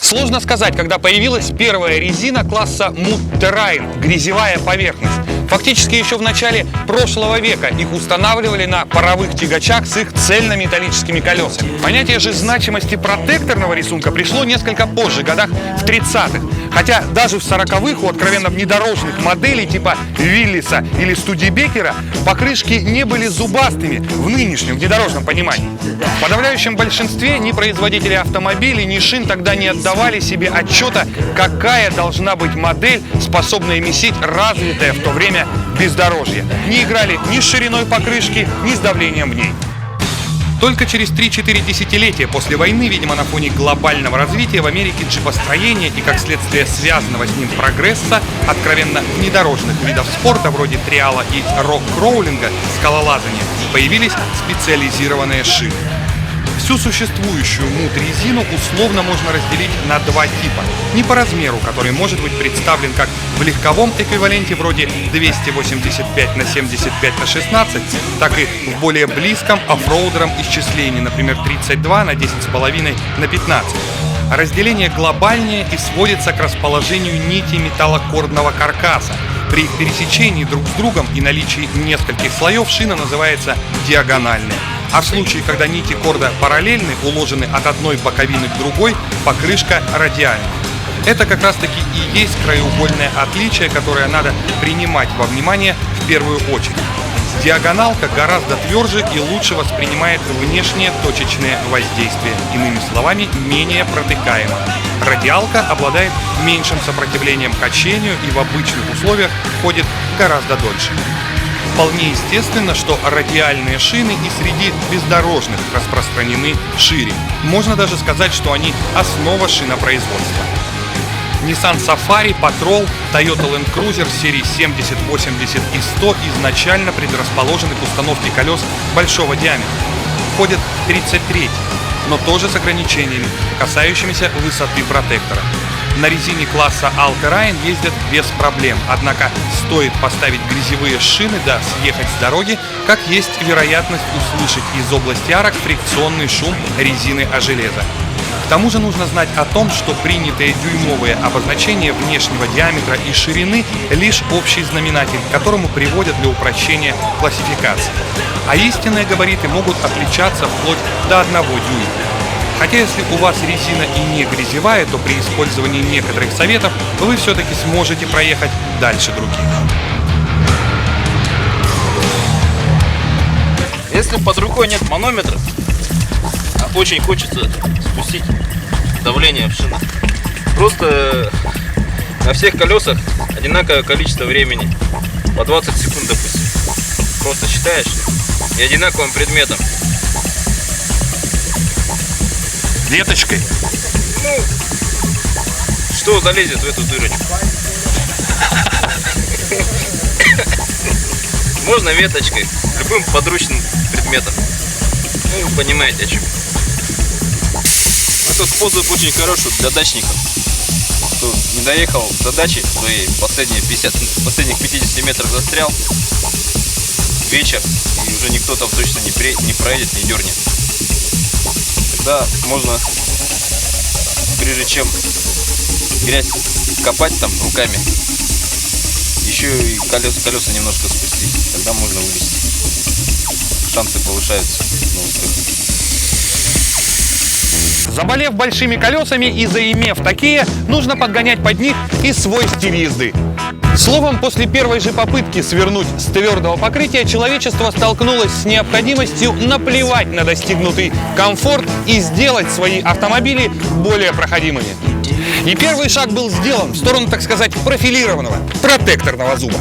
Сложно сказать, когда появилась первая резина класса Mud Terrain – грязевая поверхность. Фактически еще в начале прошлого века их устанавливали на паровых тягачах с их цельнометаллическими колесами. Понятие же значимости протекторного рисунка пришло несколько позже, годах в 30-х. Хотя даже в 40-х у откровенно внедорожных моделей типа Виллиса или Студебекера покрышки не были зубастыми в нынешнем внедорожном понимании. В подавляющем большинстве ни производители автомобилей, ни шин тогда не отдавали себе отчета, какая должна быть модель, способная месить развитое в то время бездорожье. Не играли ни с шириной покрышки, ни с давлением в ней. Только через 3-4 десятилетия после войны, видимо, на фоне глобального развития в Америке джипостроения и, как следствие связанного с ним прогресса, откровенно внедорожных видов спорта вроде триала и рок-кроулинга, скалолазания, появились специализированные шины. Всю существующую муд-резину условно можно разделить на два типа. Не по размеру, который может быть представлен как в легковом эквиваленте вроде 285 на 75 на 16, так и в более близком оффроудером исчислении, например, 32 на 10,5 на 15. Разделение глобальнее и сводится к расположению нити металлокордного каркаса. При их пересечении друг с другом и наличии нескольких слоев шина называется диагональной. А в случае, когда нити корда параллельны, уложены от одной боковины к другой, покрышка радиальна. Это как раз таки и есть краеугольное отличие, которое надо принимать во внимание в первую очередь. Диагоналка гораздо тверже и лучше воспринимает внешние точечные воздействия, иными словами, менее протыкаема. Радиалка обладает меньшим сопротивлением качению и в обычных условиях ходит гораздо дольше. Вполне естественно, что радиальные шины и среди бездорожных распространены шире. Можно даже сказать, что они основа шинопроизводства. Nissan Safari, Patrol, Toyota Land Cruiser серии 70, 80 и 100 изначально предрасположены к установке колес большого диаметра. Входит 33, но тоже с ограничениями, касающимися высоты протектора. На резине класса All Terrain ездят без проблем, однако стоит поставить грязевые шины да съехать с дороги, как есть вероятность услышать из области арок фрикционный шум резины о железо. К тому же нужно знать о том, что принятые дюймовые обозначения внешнего диаметра и ширины лишь общий знаменатель, к которому приводят для упрощения классификации. А истинные габариты могут отличаться вплоть до 1 дюйма. Хотя если у вас резина и не грязевая, то при использовании некоторых советов вы все-таки сможете проехать дальше других. Если под рукой нет манометра, а очень хочется спустить давление в шину, просто на всех колесах одинаковое количество времени, по 20 секунд, допустим. Просто считаешь и одинаковым предметом. Веточкой? Ну, что залезет в эту дырочку? Можно веточкой, любым подручным предметом. Ну, вы понимаете о чем. Этот способ очень хороший для дачников. Кто не доехал до дачи своей, последних 50 метров застрял, вечер, и уже никто там точно не проедет, не дернет. Тогда можно, прежде чем грязь копать там руками, еще и колеса немножко спустить. Тогда можно вылезти. Шансы повышаются на успех. Заболев большими колесами и заимев такие, нужно подгонять под них и свой стиль езды. Словом, после первой же попытки свернуть с твердого покрытия человечество столкнулось с необходимостью наплевать на достигнутый комфорт и сделать свои автомобили более проходимыми. И первый шаг был сделан в сторону, так сказать, профилированного протекторного зуба.